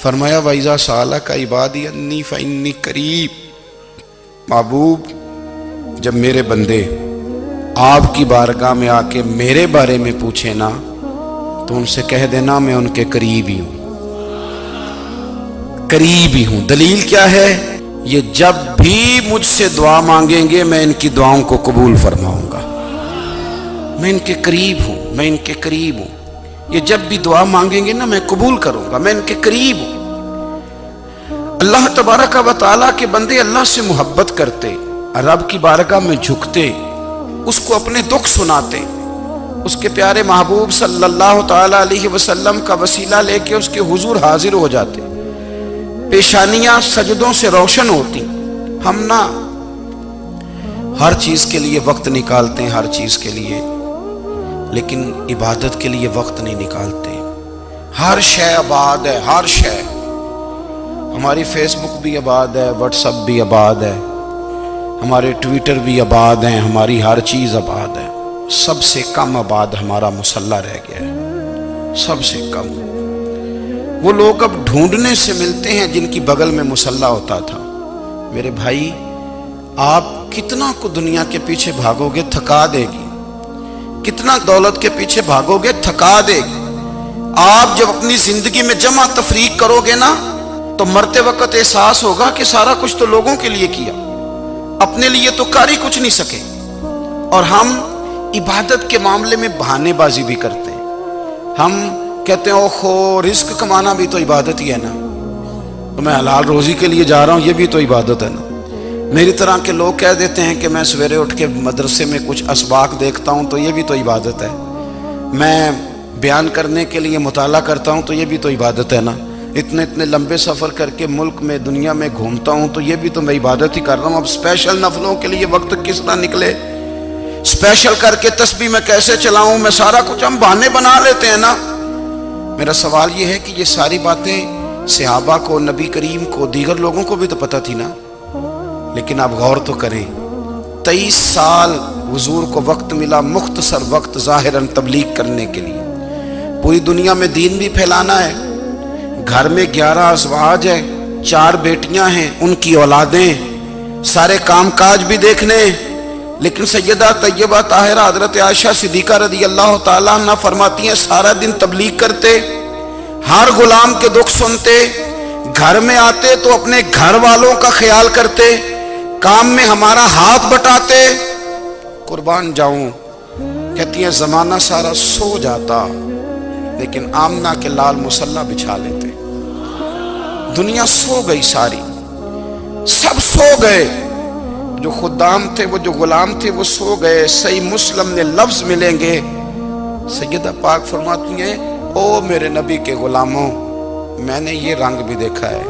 فرمایا وَإِذَا سَأَلَكَ عِبَادِي أَنِّي فَإِنِّي قَرِيب، محبوب جب میرے بندے آپ کی بارگاہ میں آ کے میرے بارے میں پوچھے نا تو ان سے کہہ دینا میں ان کے قریب ہی ہوں، قریب ہی ہوں۔ دلیل کیا ہے؟ یہ جب بھی مجھ سے دعا مانگیں گے میں ان کی دعاؤں کو قبول فرماؤں گا، میں ان کے قریب ہوں، میں ان کے قریب ہوں۔ یہ جب بھی دعا مانگیں گے نا میں قبول کروں گا، میں ان کے قریب ہوں۔ اللہ تبارک و تعالیٰ کے بندے اللہ سے محبت کرتے، رب کی بارگاہ میں جھکتے، اس کو اپنے دکھ سناتے، اس کے پیارے محبوب صلی اللہ تعالیٰ علیہ وسلم کا وسیلہ لے کے اس کے حضور حاضر ہو جاتے، پیشانیاں سجدوں سے روشن ہوتی۔ ہم نا ہر چیز کے لیے وقت نکالتے ہیں، ہر چیز کے لیے، لیکن عبادت کے لیے وقت نہیں نکالتے۔ ہر شے آباد ہے، ہر شے، ہماری فیس بک بھی آباد ہے، واٹس ایپ بھی آباد ہے، ہمارے ٹویٹر بھی آباد ہیں، ہماری ہر چیز آباد ہے۔ سب سے کم آباد ہمارا مصلی رہ گیا ہے، سب سے کم۔ وہ لوگ اب ڈھونڈنے سے ملتے ہیں جن کی بغل میں مصلی ہوتا تھا۔ میرے بھائی آپ کتنا کو دنیا کے پیچھے بھاگو گے تھکا دے گی، کتنا دولت کے پیچھے بھاگو گے تھکا دے گی۔ آپ جب اپنی زندگی میں جمع تفریق کرو گے نا تو مرتے وقت احساس ہوگا کہ سارا کچھ تو لوگوں کے لیے کیا، اپنے لیے تو کر ہی کچھ نہیں سکے۔ اور ہم عبادت کے معاملے میں بہانے بازی بھی کرتے ہیں۔ ہم کہتے ہیں اوہو رزق کمانا بھی تو عبادت ہی ہے نا، تو میں حلال روزی کے لیے جا رہا ہوں، یہ بھی تو عبادت ہے نا۔ میری طرح کے لوگ کہہ دیتے ہیں کہ میں سویرے اٹھ کے مدرسے میں کچھ اسباق دیکھتا ہوں تو یہ بھی تو عبادت ہے، میں بیان کرنے کے لیے مطالعہ کرتا ہوں تو یہ بھی تو عبادت ہے نا، اتنے لمبے سفر کر کے ملک میں دنیا میں گھومتا ہوں تو یہ بھی تو میں عبادت ہی کر رہا ہوں۔ اب اسپیشل نفلوں کے لیے وقت کس طرح نکلے، اسپیشل کر کے تسبیح میں کیسے چلاؤں، میں سارا کچھ ہم بہانے بنا لیتے ہیں نا۔ میرا سوال یہ ہے کہ یہ ساری باتیں صحابہ کو، نبی کریم کو، دیگر لوگوں کو بھی تو پتہ تھی نا، لیکن آپ غور تو کریں 23 سال حضور کو وقت ملا، مختصر وقت ظاہراً تبلیغ کرنے کے لیے، پوری دنیا میں دین بھی پھیلانا ہے۔ گھر میں 11 ازواج ہے، 4 بیٹیاں ہیں، ان کی اولادیں، سارے کام کاج بھی دیکھنے، لیکن سیدہ طیبہ طاہرہ حضرت عائشہ صدیقہ رضی اللہ تعالیٰ عنہ فرماتی ہیں سارا دن تبلیغ کرتے، ہر غلام کے دکھ سنتے، گھر میں آتے تو اپنے گھر والوں کا خیال کرتے، کام میں ہمارا ہاتھ بٹاتے۔ قربان جاؤں، کہتی ہیں زمانہ سارا سو جاتا لیکن آمنہ کے لال مصلی بچھا لیتے۔ دنیا سو گئی، ساری سب سو گئے، جو خدام تھے، وہ جو غلام تھے وہ سو گئے۔ صحیح مسلم میں لفظ ملیں گے، سیدہ پاک فرماتی ہیں او میرے نبی کے غلاموں، میں نے یہ رنگ بھی دیکھا ہے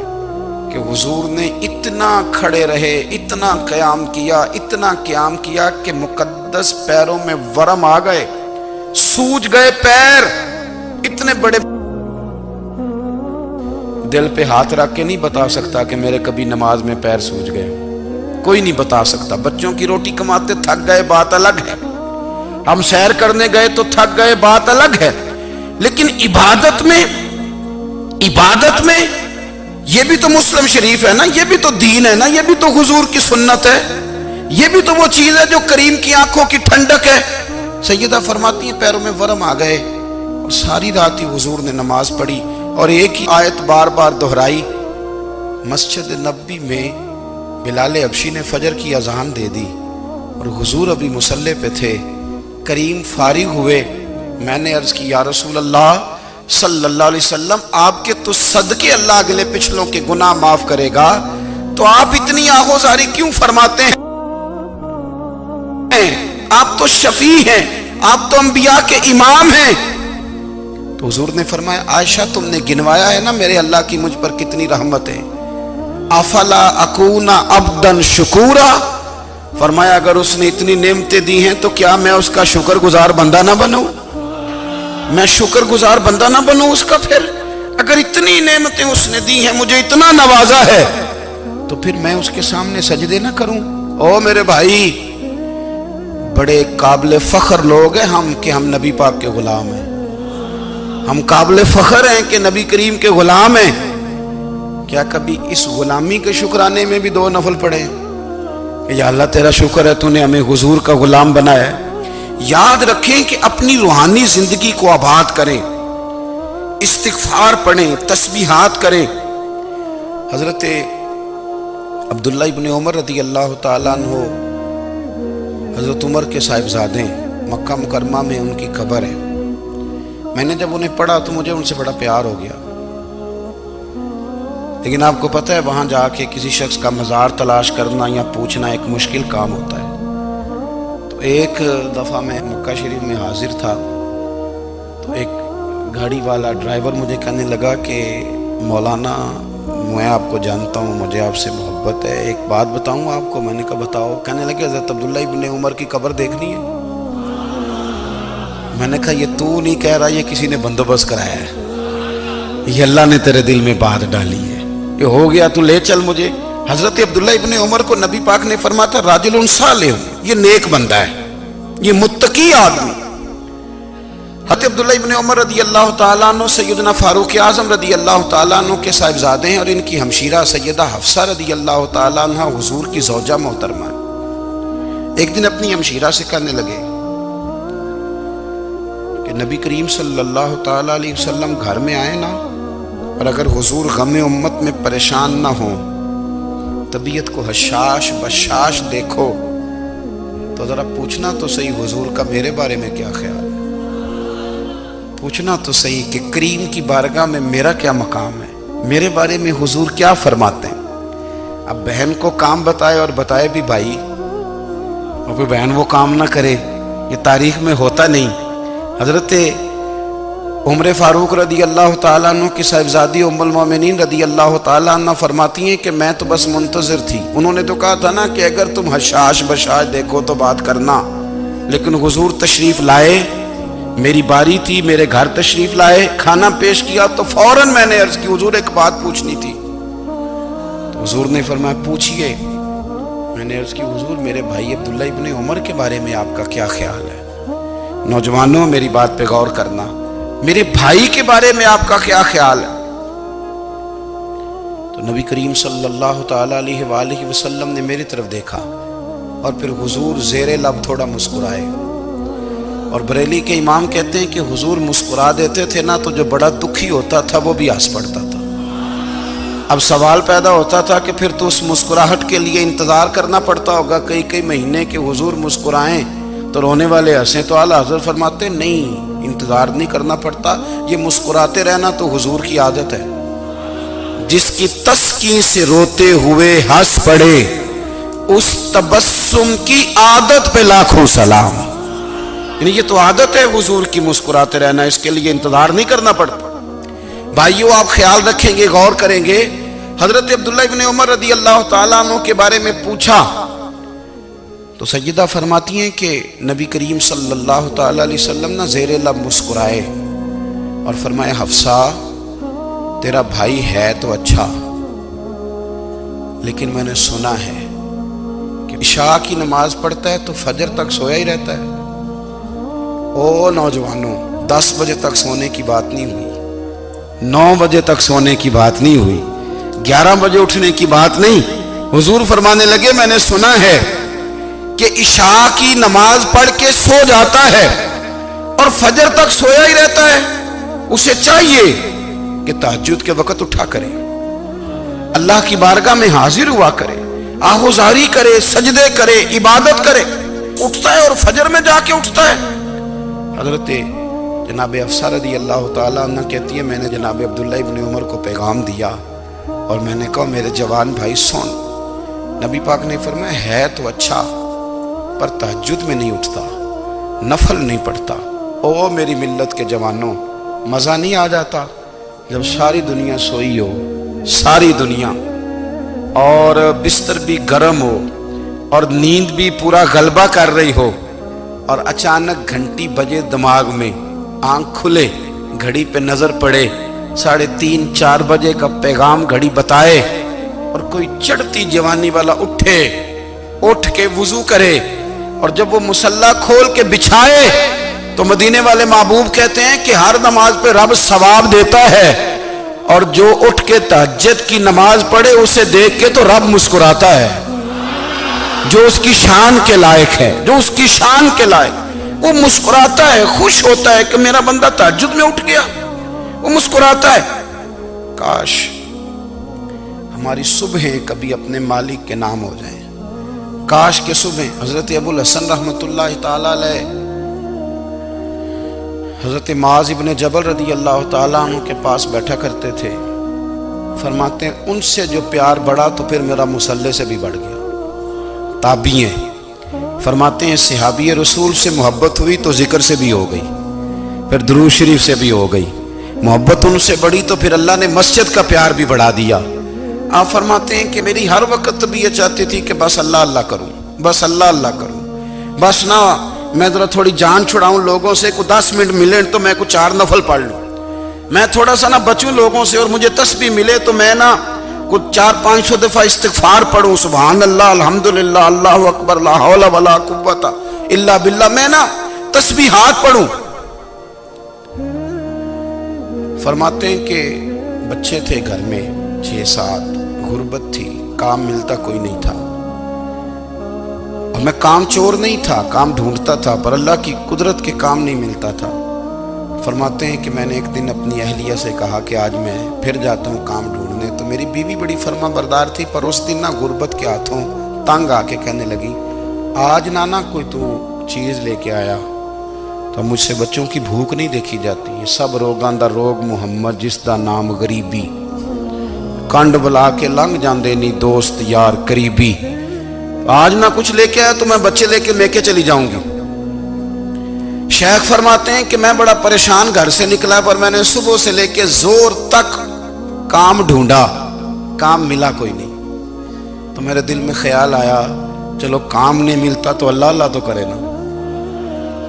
کہ حضور نے اتنا کھڑے رہے، اتنا قیام کیا، اتنا قیام کیا کہ مقدس پیروں میں ورم آ گئے، سوج گئے پیر، اتنے بڑے۔ دل پہ ہاتھ رکھ کے نہیں بتا سکتا کہ میرے کبھی نماز میں پیر سوج گئے، کوئی نہیں بتا سکتا۔ بچوں کی روٹی کماتے تھک گئے بات الگ ہے، ہم سیر کرنے گئے تو تھک گئے بات الگ ہے، لیکن عبادت میں یہ بھی تو مسلم شریف ہے نا، یہ بھی تو دین ہے نا، یہ بھی تو حضور کی سنت ہے، یہ بھی تو وہ چیز ہے جو کریم کی آنکھوں کی ٹھنڈک ہے۔ سیدہ فرماتی ہیں پیروں میں ورم آ گئے، اور ساری رات ہی حضور نے نماز پڑھی اور ایک ہی آیت بار بار دہرائی۔ مسجد نبوی میں بلال حبشی نے فجر کی اذان دے دی اور حضور ابھی مصلی پہ تھے، کریم فارغ ہوئے، میں نے عرض کی یا رسول اللہ صلی اللہ علیہ وسلم آپ کے تو صدقے اللہ اگلے پچھلوں کے گناہ معاف کرے گا، تو آپ اتنی آہوزاری کیوں فرماتے ہیں؟ آپ تو شفیع ہیں، آپ تو انبیاء کے امام ہیں۔ تو حضور نے فرمایا عائشہ تم نے گنوایا ہے نا میرے اللہ کی مجھ پر کتنی رحمت ہے، افلا اکون عبدا شکورا، فرمایا اگر اس نے اتنی نعمتیں دی ہیں تو کیا میں اس کا شکر گزار بندہ نہ بنوں، میں شکر گزار بندہ نہ بنوں اس کا؟ پھر اگر اتنی نعمتیں اس نے دی ہیں، مجھے اتنا نوازا ہے، تو پھر میں اس کے سامنے سجدے نہ کروں؟ او میرے بھائی، بڑے قابل فخر لوگ ہیں ہم کہ ہم نبی پاک کے غلام ہیں، ہم قابل فخر ہیں کہ نبی کریم کے غلام ہیں، کیا کبھی اس غلامی کے شکرانے میں بھی 2 نفل پڑھے کہ یا اللہ تیرا شکر ہے تو نے ہمیں حضور کا غلام بنایا ہے؟ یاد رکھیں کہ اپنی روحانی زندگی کو آباد کریں، استغفار پڑھیں، تسبیحات کریں۔ حضرت عبداللہ ابن عمر رضی اللہ تعالیٰ عنہ حضرت عمر کے صاحبزادے ہیں، مکہ مکرمہ میں ان کی قبر ہے۔ میں نے جب انہیں پڑھا تو مجھے ان سے بڑا پیار ہو گیا، لیکن آپ کو پتہ ہے وہاں جا کے کسی شخص کا مزار تلاش کرنا یا پوچھنا ایک مشکل کام ہوتا ہے۔ تو ایک دفعہ میں مکہ شریف میں حاضر تھا، تو ایک گاڑی والا ڈرائیور مجھے کہنے لگا کہ مولانا میں آپ کو جانتا ہوں، مجھے آپ سے محبت ہے، ایک بات بتاؤں آپ کو؟ میں نے کہا بتاؤ۔ کہنے لگے حضرت عبداللہ ابن عمر کی قبر دیکھنی ہے۔ میں نے کہا یہ تو نہیں کہہ رہا، یہ کسی نے بندوبست کرایا ہے، یہ اللہ نے تیرے دل میں بات ڈالی ہے، یہ ہو گیا، تو لے چل مجھے۔ حضرت عبداللہ ابن عمر کو نبی پاک نے فرمایا تھا راجل صالح، یہ نیک بندہ ہے، یہ متقی آدمی۔ حضرت عبداللہ ابن عمر رضی اللہ تعالیٰ عنہ سیدنا فاروق اعظم رضی اللہ تعالیٰ عنہ کے صاحبزادے ہیں، اور ان کی ہمشیرہ سیدہ حفصہ رضی اللہ تعالیٰ عنہ حضور کی زوجہ محترمہ۔ ایک دن اپنی ہمشیرہ سے کہنے لگے کہ نبی کریم صلی اللہ تعالیٰ علیہ وسلم گھر میں آئے نا، اور اگر حضور غم امت میں پریشان نہ ہوں، طبیعت کو حشاش بشاش دیکھو، تو ذرا پوچھنا تو صحیح حضور کا میرے بارے میں کیا خیال ہے، پوچھنا تو صحیح کہ کریم کی بارگاہ میں میرا کیا مقام ہے، میرے بارے میں حضور کیا فرماتے ہیں۔ اب بہن کو کام بتائے، اور بتائے بھی بھائی، اور پھر بہن وہ کام نہ کرے، یہ تاریخ میں ہوتا نہیں۔ حضرت عمر فاروق رضی اللہ تعالیٰ عنہ کی صاحبزادی ام المومنین رضی اللہ تعالیٰ عنہ فرماتی ہیں کہ میں تو بس منتظر تھی، انہوں نے تو کہا تھا نا کہ اگر تم حشاش بشاش دیکھو تو بات کرنا، لیکن حضور تشریف لائے، میری باری تھی، میرے گھر تشریف لائے، کھانا پیش کیا تو فوراً میں نے عرض کی حضور ایک بات پوچھنی تھی۔ تو حضور نے فرمایا پوچھئے۔ میں نے عرض کی حضور میرے بھائی عبداللہ ابن عمر کے بارے میں آپ کا کیا خیال ہے؟ نوجوانوں میری بات پہ غور کرنا، میرے بھائی کے بارے میں آپ کا کیا خیال ہے؟ تو نبی کریم صلی اللہ تعالیٰ علیہ وآلہ وسلم نے میری طرف دیکھا، اور پھر حضور زیر لب تھوڑا مسکرائے، اور بریلی کے امام کہتے ہیں کہ حضور مسکرا دیتے تھے نا تو جو بڑا دکھی ہوتا تھا وہ بھی ہنس پڑتا تھا۔ اب سوال پیدا ہوتا تھا کہ پھر تو اس مسکراہٹ کے لیے انتظار کرنا پڑتا ہوگا کئی مہینے کہ حضور مسکرائیں تو رونے والے ہنسیں، تو اعلیٰ حضرت فرماتے نہیں، انتظار نہیں کرنا پڑتا، یہ مسکراتے رہنا تو حضور کی عادت ہے۔ جس کی تسکین سے روتے ہوئے ہنس پڑے، اس تبسم کی عادت پہ لاکھوں سلام۔ یعنی یہ تو عادت ہے حضور کی مسکراتے رہنا، اس کے لیے انتظار نہیں کرنا پڑتا۔ بھائیو آپ خیال رکھیں گے، غور کریں گے، حضرت عبداللہ ابن عمر رضی اللہ تعالیٰ عنہ کے بارے میں پوچھا تو سیدہ فرماتی ہیں کہ نبی کریم صلی اللہ تعالیٰ علیہ وسلم نہ زیر لب مسکرائے اور فرمایا حفصہ تیرا بھائی ہے تو اچھا، لیکن میں نے سنا ہے کہ عشاء کی نماز پڑھتا ہے تو فجر تک سویا ہی رہتا ہے۔ او نوجوانوں، 10 بجے تک سونے کی بات نہیں ہوئی، 9 بجے تک سونے کی بات نہیں ہوئی، 11 بجے اٹھنے کی بات نہیں۔ حضور فرمانے لگے میں نے سنا ہے کہ عشاء کی نماز پڑھ کے سو جاتا ہے اور فجر تک سویا ہی رہتا ہے، اسے چاہیے کہ تہجد کے وقت اٹھا کرے، اللہ کی بارگاہ میں حاضر ہوا کرے، آہوزاری کرے، سجدے کرے، عبادت کرے، اٹھتا ہے اور فجر میں جا کے اٹھتا ہے۔ حضرت جناب حفصہ رضی اللہ تعالیٰ عنہ کہتی ہے میں نے جناب عبداللہ ابن عمر کو پیغام دیا اور میں نے کہا میرے جوان بھائی سن، نبی پاک نے فرمایا ہے تو اچھا پر تہجد میں نہیں اٹھتا، نفل نہیں پڑھتا۔ او میری ملت کے جوانوں، مزہ نہیں آ جاتا جب ساری دنیا سوئی ہو، ساری دنیا، اور بستر بھی گرم ہو اور نیند بھی پورا غلبہ کر رہی ہو، اور اچانک گھنٹی بجے دماغ میں، آنکھ کھلے، گھڑی پہ نظر پڑے، 3:30 4 بجے کا پیغام گھڑی بتائے، اور کوئی چڑھتی جوانی والا اٹھ کے وضو کرے، اور جب وہ مصلی کھول کے بچھائے تو مدینے والے محبوب کہتے ہیں کہ ہر نماز پہ رب ثواب دیتا ہے، اور جو اٹھ کے تہجد کی نماز پڑھے اسے دیکھ کے تو رب مسکراتا ہے، جو اس کی شان کے لائق ہے، جو اس کی شان کے لائق، وہ مسکراتا ہے، خوش ہوتا ہے کہ میرا بندہ تہجد میں اٹھ گیا، وہ مسکراتا ہے۔ کاش ہماری صبحیں کبھی اپنے مالک کے نام ہو جائیں، کاش کے صبح حضرت ابو الحسن رحمۃ اللہ تعالی علیہ حضرت معاذ ابن جبل رضی اللہ تعالیٰ عنہ کے پاس بیٹھا کرتے تھے، فرماتے ہیں ان سے جو پیار بڑھا تو پھر میرا مصلی سے بھی بڑھ گیا۔ تابعی ہیں، فرماتے ہیں صحابی رسول سے محبت ہوئی تو ذکر سے بھی ہو گئی، پھر درود شریف سے بھی ہو گئی، محبت ان سے بڑھی تو پھر اللہ نے مسجد کا پیار بھی بڑھا دیا۔ آپ فرماتے ہیں کہ میری ہر وقت بھی یہ چاہتی تھی کہ بس اللہ اللہ کروں، بس اللہ اللہ کروں، بس نہ میں ذرا تھوڑی جان چھڑاؤں لوگوں سے، کوئی 10 منٹ ملے تو میں کوئی 4 نفل پڑھ لوں، میں تھوڑا سا نہ بچوں لوگوں سے، اور مجھے تسبیح ملے تو میں نہ کچھ 400-500 دفعہ استغفار پڑھوں، سبحان اللہ، الحمدللہ، اللہ اکبر، لا حول ولا قوت الا باللہ، میں نہ تسبیحات پڑھوں۔ فرماتے ہیں کہ بچے تھے گھر میں 6-7، غربت تھی، کام ملتا کوئی نہیں تھا، اور میں کام چور نہیں تھا، کام ڈھونڈتا تھا، پر اللہ کی قدرت کے کام نہیں ملتا تھا۔ فرماتے ہیں کہ میں نے ایک دن اپنی اہلیہ سے کہا کہ آج میں پھر جاتا ہوں کام ڈھونڈنے، تو میری بیوی بڑی فرما بردار تھی، پر اس دن نہ غربت کے ہاتھوں تنگ آ کے کہنے لگی آج نانا کوئی تو چیز لے کے آیا، تو مجھ سے بچوں کی بھوک نہیں دیکھی جاتی، یہ سب روگاں دا روگ محمد جس دا نام غریبی، کنڈ بلا کے لنگ جاندے نہیں دوست یار قریبی، آج نہ کچھ لے کے آیا تو میں بچے لے کے چلی جاؤں گی۔ شیخ فرماتے ہیں کہ میں بڑا پریشان گھر سے نکلا، پر میں نے صبح سے لے کے زور تک کام ڈھونڈا، کام ملا کوئی نہیں، تو میرے دل میں خیال آیا چلو کام نہیں ملتا تو اللہ اللہ تو کرے نا،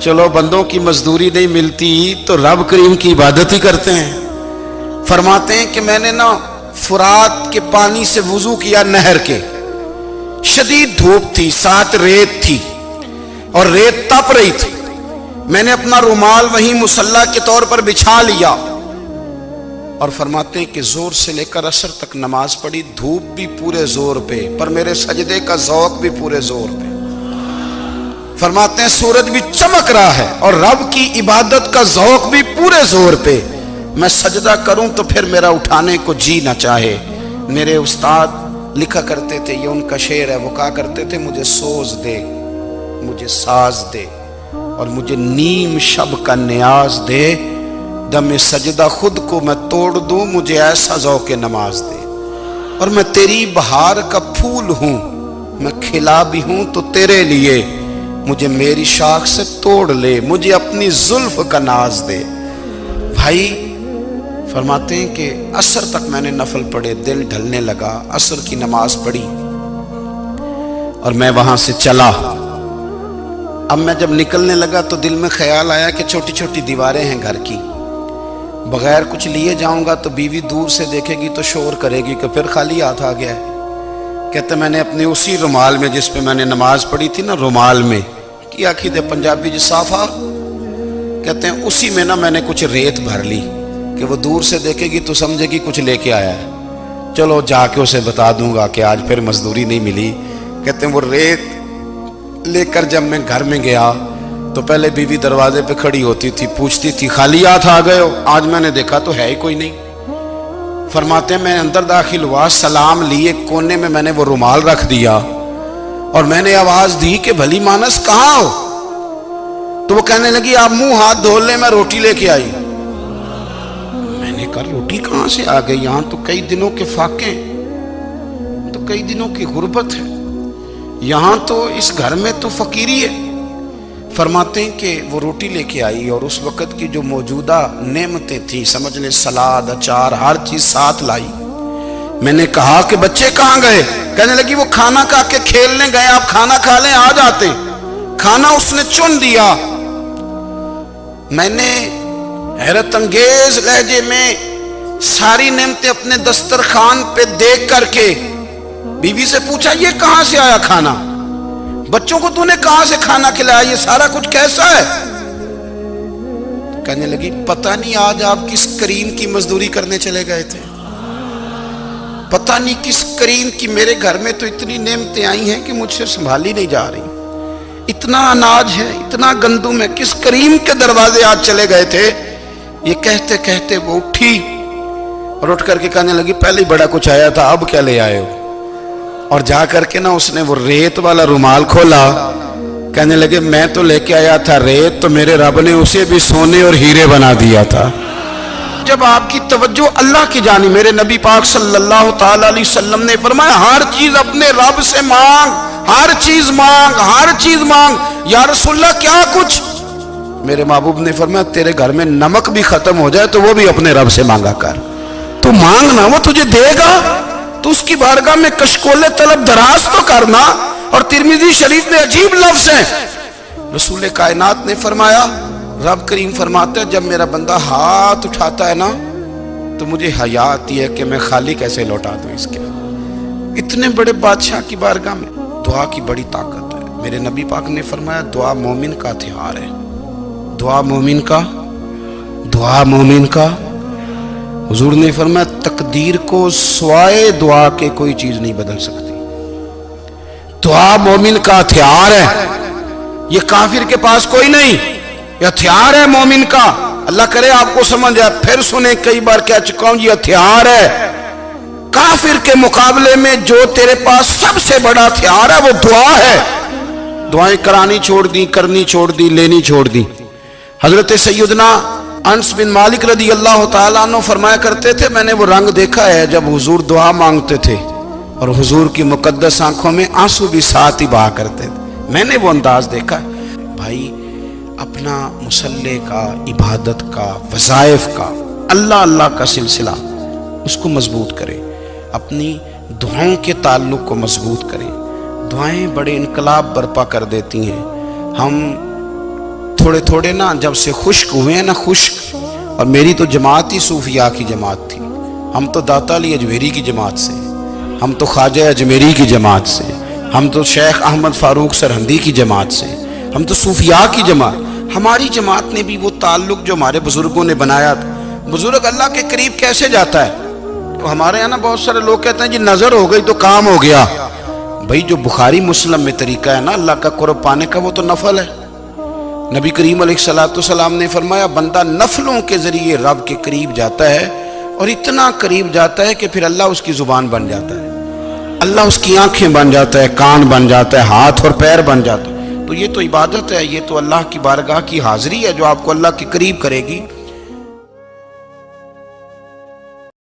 چلو بندوں کی مزدوری نہیں ملتی تو رب کریم کی عبادت ہی کرتے ہیں۔ فرماتے ہیں کہ میں نے نا فرات کے پانی سے وضو کیا، نہر کے، شدید دھوپ تھی، ساتھ ریت تھی اور ریت تپ رہی تھی، میں نے اپنا رومال وہیں مصلی کے طور پر بچھا لیا، اور فرماتے ہیں کہ زور سے لے کر عصر تک نماز پڑھی، دھوپ بھی پورے زور پہ، پر میرے سجدے کا ذوق بھی پورے زور پہ۔ فرماتے ہیں سورج بھی چمک رہا ہے اور رب کی عبادت کا ذوق بھی پورے زور پہ، میں سجدہ کروں تو پھر میرا اٹھانے کو جی نہ چاہے۔ میرے استاد لکھا کرتے تھے، یہ ان کا شعر ہے، وہ کہا کرتے تھے مجھے سوز دے، مجھے ساز دے، اور مجھے نیم شب کا نیاز دے، دم سجدہ خود کو میں توڑ دوں، مجھے ایسا ذوق نماز دے، اور میں تیری بہار کا پھول ہوں، میں کھلا بھی ہوں تو تیرے لیے، مجھے میری شاخ سے توڑ لے، مجھے اپنی زلف کا ناز دے۔ بھائی فرماتے ہیں کہ عصر تک میں نے نفل پڑھے، دل ڈھلنے لگا، عصر کی نماز پڑھی اور میں وہاں سے چلا۔ اب میں جب نکلنے لگا تو دل میں خیال آیا کہ چھوٹی چھوٹی دیواریں ہیں گھر کی، بغیر کچھ لیے جاؤں گا تو بیوی دور سے دیکھے گی تو شور کرے گی کہ پھر خالی ہاتھ آ گیا ہے۔ کہتے میں نے اپنے اسی رومال میں جس پہ میں نے نماز پڑھی تھی نا، رومال میں کی آخی دے پنجابی جی صافہ، کہتے ہیں اسی میں نا میں نے کچھ ریت بھر لی کہ وہ دور سے دیکھے گی تو سمجھے گی کچھ لے کے آیا ہے، چلو جا کے اسے بتا دوں گا کہ آج پھر مزدوری نہیں ملی۔ کہتے ہیں وہ ریت لے کر جب میں گھر میں گیا تو پہلے بیوی دروازے پہ کھڑی ہوتی تھی، پوچھتی تھی خالی ہاتھ آ گئے ہو؟ آج میں نے دیکھا تو ہے ہی کوئی نہیں۔ فرماتے ہیں میں اندر داخل ہوا، سلام لیے، کونے میں میں نے وہ رومال رکھ دیا اور میں نے آواز دی کہ بھلی مانس کہاں ہو؟ تو وہ کہنے لگی آپ منہ ہاتھ دھو لیں، میں روٹی لے کے آئی۔ میں نے کہا روٹی کہاں سے آ گئی؟ یہاں تو کئی دنوں کے فاقے، تو کئی دنوں کی غربت ہے، یہاں تو اس گھر میں تو فقیری ہے۔ فرماتے ہیں کہ وہ روٹی لے کے آئی اور اس وقت کی جو موجودہ نعمتیں تھیں، سمجھ لیں سلاد، اچار، ہر چیز ساتھ لائی۔ میں نے کہا کہ بچے کہاں گئے؟ کہنے لگی وہ کھانا کھا کے کھیلنے گئے، آپ کھانا کھا لیں آ جاتے۔ کھانا اس نے چن دیا۔ میں نے حیرت انگیز لہجے میں ساری نعمتیں اپنے دسترخوان پہ دیکھ کر کے بیوی سے پوچھا یہ کہاں سے آیا کھانا؟ بچوں کو تو نے کہاں سے کھانا کھلایا؟ یہ سارا کچھ کیسا ہے؟ کہنے لگی پتہ نہیں آج آپ کس کریم کی مزدوری کرنے چلے گئے تھے۔ پتہ نہیں کس کریم کی میرے گھر میں تو اتنی نعمتیں آئی ہیں کہ مجھ سے سنبھالی نہیں جا رہی، اتنا اناج ہے، اتنا گندم ہے، کس کریم کے دروازے آج چلے گئے تھے؟ یہ کہتے کہتے وہ اٹھی اور اٹھ کر کے کہنے لگی پہلے ہی بڑا کچھ آیا تھا، اب کیا لے آئے ہو؟ اور جا کر کے نا اس نے وہ ریت والا رومال کھولا، کہنے لگے میں تو لے کے آیا تھا ریت، تو میرے رب نے اسے بھی سونے اور ہیرے بنا دیا تھا۔ جب آپ کی توجہ اللہ کی جانب، میرے نبی پاک صلی اللہ تعالی علیہ وسلم نے فرمایا ہر چیز اپنے رب سے مانگ، ہر چیز مانگ، ہر چیز مانگ۔ یا رسول اللہ کیا کچھ؟ میرے محبوب نے فرمایا تیرے گھر میں نمک بھی ختم ہو جائے تو وہ بھی اپنے رب سے مانگا کر، تو مانگنا وہ تجھے دے گا، تو اس کی بارگاہ میں کشکول طلب دراز تو کرنا۔ اور ترمذی شریف میں عجیب لفظ ہیں، رسول کائنات نے فرمایا، رب کریم فرماتا ہے جب میرا بندہ ہاتھ اٹھاتا ہے نا تو مجھے حیا آتی ہے کہ میں خالی کیسے لوٹا دوں اس کے۔ اتنے بڑے بادشاہ کی بارگاہ میں دعا کی بڑی طاقت ہے۔ میرے نبی پاک نے فرمایا دعا مومن کا ہتھیار ہے، دعا مومن کا، دعا مومن کا۔ حضور نے فرمایا تقدیر کو سوائے دعا کے کوئی چیز نہیں بدل سکتی۔ دعا مومن کا ہتھیار ہے، یہ کافر کے پاس کوئی نہیں، یہ ہتھیار ہے مومن کا۔ اللہ کرے آپ کو سمجھ آئے، پھر سنیں، کئی بار کہہ چکا ہوں یہ ہتھیار ہے۔ کافر کے مقابلے میں جو تیرے پاس سب سے بڑا ہتھیار ہے وہ دعا ہے۔ دعائیں کرانی چھوڑ دی، کرنی چھوڑ دی، لینی چھوڑ دی۔ حضرت سیدنا انس بن مالک رضی اللہ تعالیٰ عنہ فرمایا کرتے تھے میں نے وہ رنگ دیکھا ہے جب حضور دعا مانگتے تھے اور حضور کی مقدس آنکھوں میں آنسو بھی ساتھ ہی بہا کرتے تھے، میں نے وہ انداز دیکھا ہے۔ بھائی اپنا مصلی کا، عبادت کا، وظائف کا، اللہ اللہ کا سلسلہ اس کو مضبوط کریں، اپنی دعاؤں کے تعلق کو مضبوط کریں۔ دعائیں بڑے انقلاب برپا کر دیتی ہیں۔ ہم تھوڑے تھوڑے نا جب سے خشک ہوئے ہیں نا، خشک، اور میری تو جماعت ہی صوفیاء کی جماعت تھی، ہم تو داتا علی اجمیری کی جماعت سے، ہم تو خواجہ اجمیری کی جماعت سے، ہم تو شیخ احمد فاروق سرہندی کی جماعت سے، ہم تو صوفیاء کی جماعت۔ ہماری جماعت نے بھی وہ تعلق جو ہمارے بزرگوں نے بنایا تھا۔ بزرگ اللہ کے قریب کیسے جاتا ہے؟ تو ہمارے یہاں نا بہت سارے لوگ کہتے ہیں جی نظر ہو گئی تو کام ہو گیا۔ بھائی جو بخاری مسلم میں طریقہ ہے نا اللہ کا قرب پانے کا، وہ تو نفل ہے۔ نبی کریم علیہ السلام نے فرمایا بندہ نفلوں کے ذریعے رب کے قریب جاتا ہے، اور اتنا قریب جاتا ہے کہ پھر اللہ اس کی زبان بن جاتا ہے، اللہ اس کی آنکھیں بن جاتا ہے، کان بن جاتا ہے، ہاتھ اور پیر بن جاتا ہے۔ تو یہ تو عبادت ہے، یہ تو اللہ کی بارگاہ کی حاضری ہے جو آپ کو اللہ کے قریب کرے گی۔